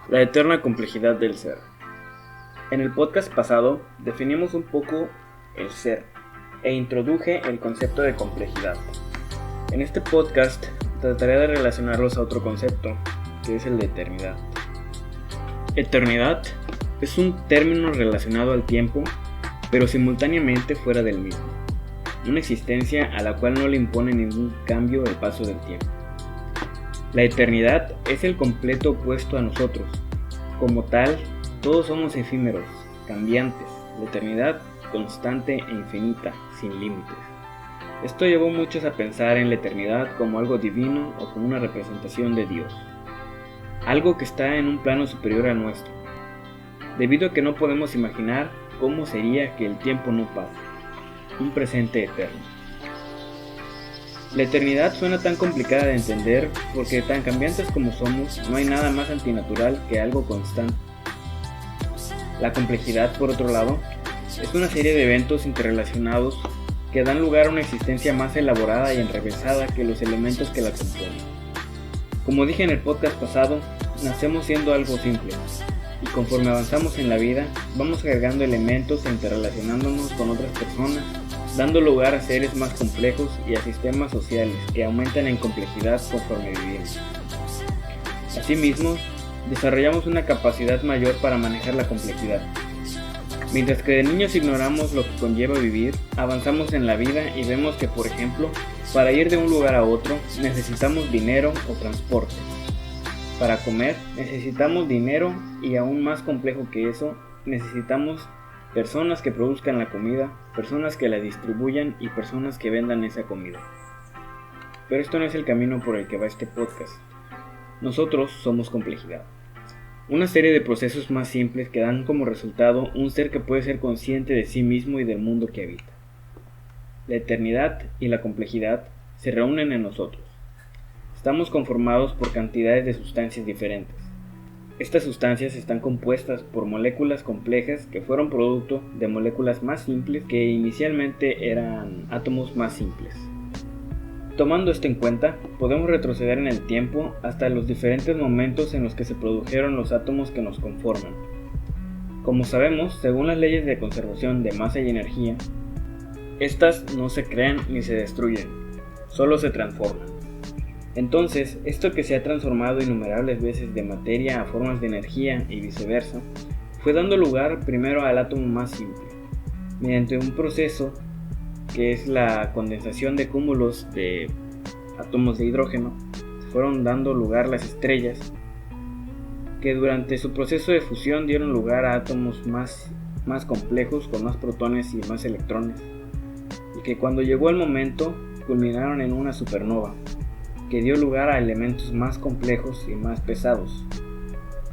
La eterna complejidad del ser. En el podcast pasado definimos un poco el ser e introduje el concepto de complejidad. En este podcast trataré de relacionarlos a otro concepto, que es el de eternidad. Eternidad es un término relacionado al tiempo, pero simultáneamente fuera del mismo. Una existencia a la cual no le impone ningún cambio el paso del tiempo. La eternidad es el completo opuesto a nosotros. Como tal, todos somos efímeros, cambiantes. La eternidad constante e infinita, sin límites. Esto llevó a muchos a pensar en la eternidad como algo divino o como una representación de Dios. Algo que está en un plano superior al nuestro. Debido a que no podemos imaginar cómo sería que el tiempo no pase. Un presente eterno. La eternidad suena tan complicada de entender porque tan cambiantes como somos, no hay nada más antinatural que algo constante. La complejidad, por otro lado, es una serie de eventos interrelacionados que dan lugar a una existencia más elaborada y enrevesada que los elementos que la componen. Como dije en el podcast pasado, nacemos siendo algo simple, y conforme avanzamos en la vida, vamos agregando elementos e interrelacionándonos con otras personas, dando lugar a seres más complejos y a sistemas sociales que aumentan en complejidad conforme vivimos. Asimismo, desarrollamos una capacidad mayor para manejar la complejidad. Mientras que de niños ignoramos lo que conlleva vivir, avanzamos en la vida y vemos que, por ejemplo, para ir de un lugar a otro necesitamos dinero o transporte. Para comer necesitamos dinero y aún más complejo que eso, necesitamos personas que produzcan la comida, personas que la distribuyan y personas que vendan esa comida. Pero esto no es el camino por el que va este podcast. Nosotros somos complejidad. Una serie de procesos más simples que dan como resultado un ser que puede ser consciente de sí mismo y del mundo que habita. La eternidad y la complejidad se reúnen en nosotros. Estamos conformados por cantidades de sustancias diferentes. Estas sustancias están compuestas por moléculas complejas que fueron producto de moléculas más simples que inicialmente eran átomos más simples. Tomando esto en cuenta, podemos retroceder en el tiempo hasta los diferentes momentos en los que se produjeron los átomos que nos conforman. Como sabemos, según las leyes de conservación de masa y energía, estas no se crean ni se destruyen, solo se transforman. Entonces, esto que se ha transformado innumerables veces de materia a formas de energía y viceversa, fue dando lugar primero al átomo más simple, mediante un proceso que es la condensación de cúmulos de átomos de hidrógeno, fueron dando lugar las estrellas, que durante su proceso de fusión dieron lugar a átomos más complejos con más protones y más electrones, y que cuando llegó el momento culminaron en una supernova, que dio lugar a elementos más complejos y más pesados.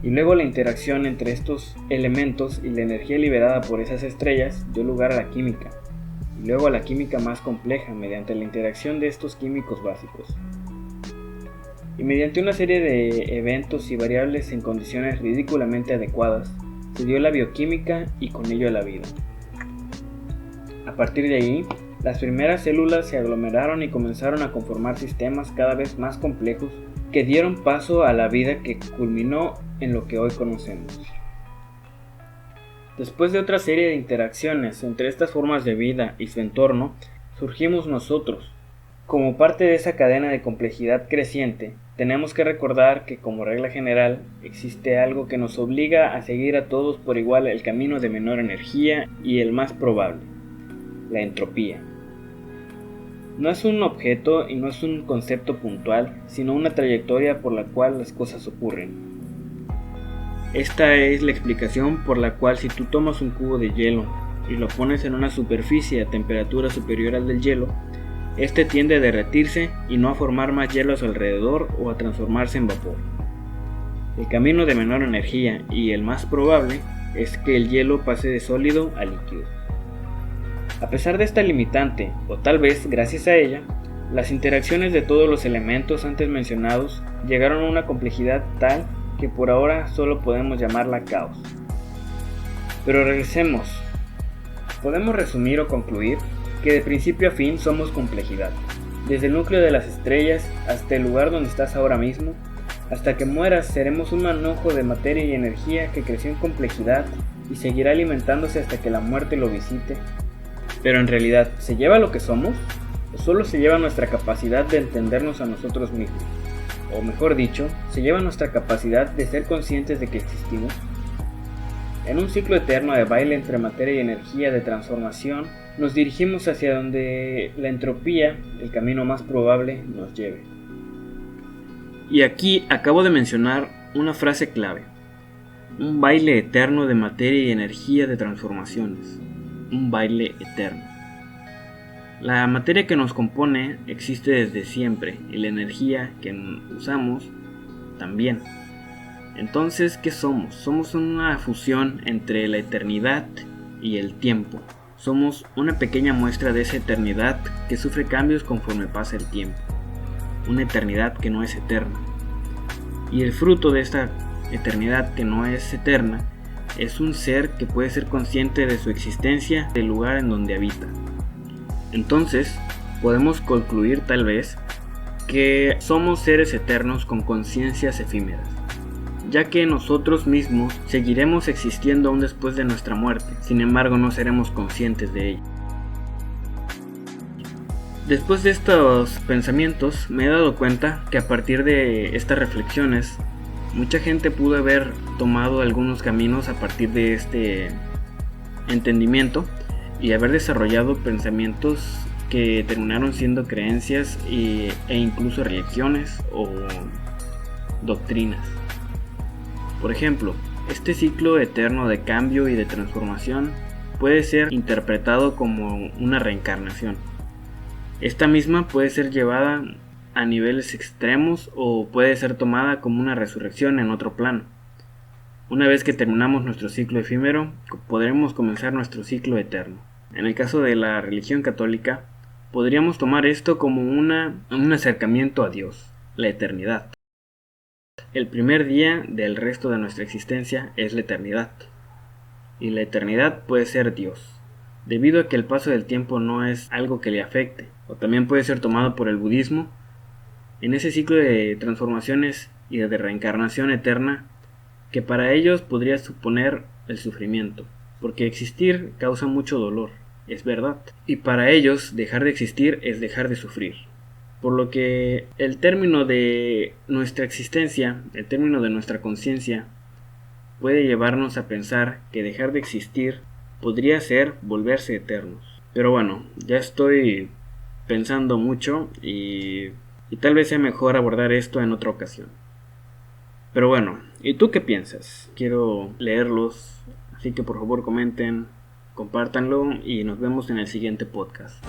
Y luego la interacción entre estos elementos y la energía liberada por esas estrellas dio lugar a la química, y luego a la química más compleja mediante la interacción de estos químicos básicos. Y mediante una serie de eventos y variables en condiciones ridículamente adecuadas, se dio la bioquímica y con ello la vida. A partir de ahí, las primeras células se aglomeraron y comenzaron a conformar sistemas cada vez más complejos que dieron paso a la vida que culminó en lo que hoy conocemos. Después de otra serie de interacciones entre estas formas de vida y su entorno, surgimos nosotros. Como parte de esa cadena de complejidad creciente, tenemos que recordar que como regla general existe algo que nos obliga a seguir a todos por igual el camino de menor energía y el más probable, la entropía. No es un objeto y no es un concepto puntual, sino una trayectoria por la cual las cosas ocurren. Esta es la explicación por la cual si tú tomas un cubo de hielo y lo pones en una superficie a temperatura superior al del hielo, este tiende a derretirse y no a formar más hielo a su alrededor o a transformarse en vapor. El camino de menor energía y el más probable es que el hielo pase de sólido a líquido. A pesar de esta limitante, o tal vez gracias a ella, las interacciones de todos los elementos antes mencionados llegaron a una complejidad tal que por ahora solo podemos llamarla caos. Pero regresemos. Podemos resumir o concluir que de principio a fin somos complejidad. Desde el núcleo de las estrellas hasta el lugar donde estás ahora mismo, Hasta que mueras seremos un manojo de materia y energía que creció en complejidad y seguirá alimentándose hasta que la muerte lo visite. Pero en realidad, ¿se lleva lo que somos? ¿O solo se lleva nuestra capacidad de entendernos a nosotros mismos? O mejor dicho, ¿se lleva nuestra capacidad de ser conscientes de que existimos? En un ciclo eterno de baile entre materia y energía de transformación, nos dirigimos hacia donde la entropía, el camino más probable, nos lleve. Y aquí acabo de mencionar una frase clave. Un baile eterno de materia y energía de transformaciones. Un baile eterno. La materia que nos compone existe desde siempre y la energía que usamos también. Entonces, ¿qué somos? Somos una fusión entre la eternidad y el tiempo. Somos una pequeña muestra de esa eternidad que sufre cambios conforme pasa el tiempo. Una eternidad que no es eterna. Y el fruto de esta eternidad que no es eterna es un ser que puede ser consciente de su existencia, del lugar en donde habita. Entonces, podemos concluir tal vez que somos seres eternos con conciencias efímeras, ya que nosotros mismos seguiremos existiendo aún después de nuestra muerte, sin embargo no seremos conscientes de ello. Después de estos pensamientos me he dado cuenta que a partir de estas reflexiones mucha gente pudo haber tomado algunos caminos a partir de este entendimiento y haber desarrollado pensamientos que terminaron siendo creencias e incluso religiones o doctrinas. Por ejemplo, este ciclo eterno de cambio y de transformación puede ser interpretado como una reencarnación. Esta misma puede ser llevada a niveles extremos o puede ser tomada como una resurrección en otro plano. Una vez que terminamos nuestro ciclo efímero, podremos comenzar nuestro ciclo eterno. En el caso de la religión católica, podríamos tomar esto como un acercamiento a Dios, la eternidad. El primer día del resto de nuestra existencia es la eternidad. Y la eternidad puede ser Dios, debido a que el paso del tiempo no es algo que le afecte, o también puede ser tomado por el budismo. En ese ciclo de transformaciones y de reencarnación eterna, que para ellos podría suponer el sufrimiento, porque existir causa mucho dolor, es verdad, y para ellos dejar de existir es dejar de sufrir. Por lo que el término de nuestra existencia, el término de nuestra conciencia, puede llevarnos a pensar que dejar de existir podría ser volverse eternos. Pero bueno, ya estoy pensando mucho y tal vez sea mejor abordar esto en otra ocasión. Pero bueno, ¿y tú qué piensas? Quiero leerlos, así que por favor comenten, compártanlo y nos vemos en el siguiente podcast.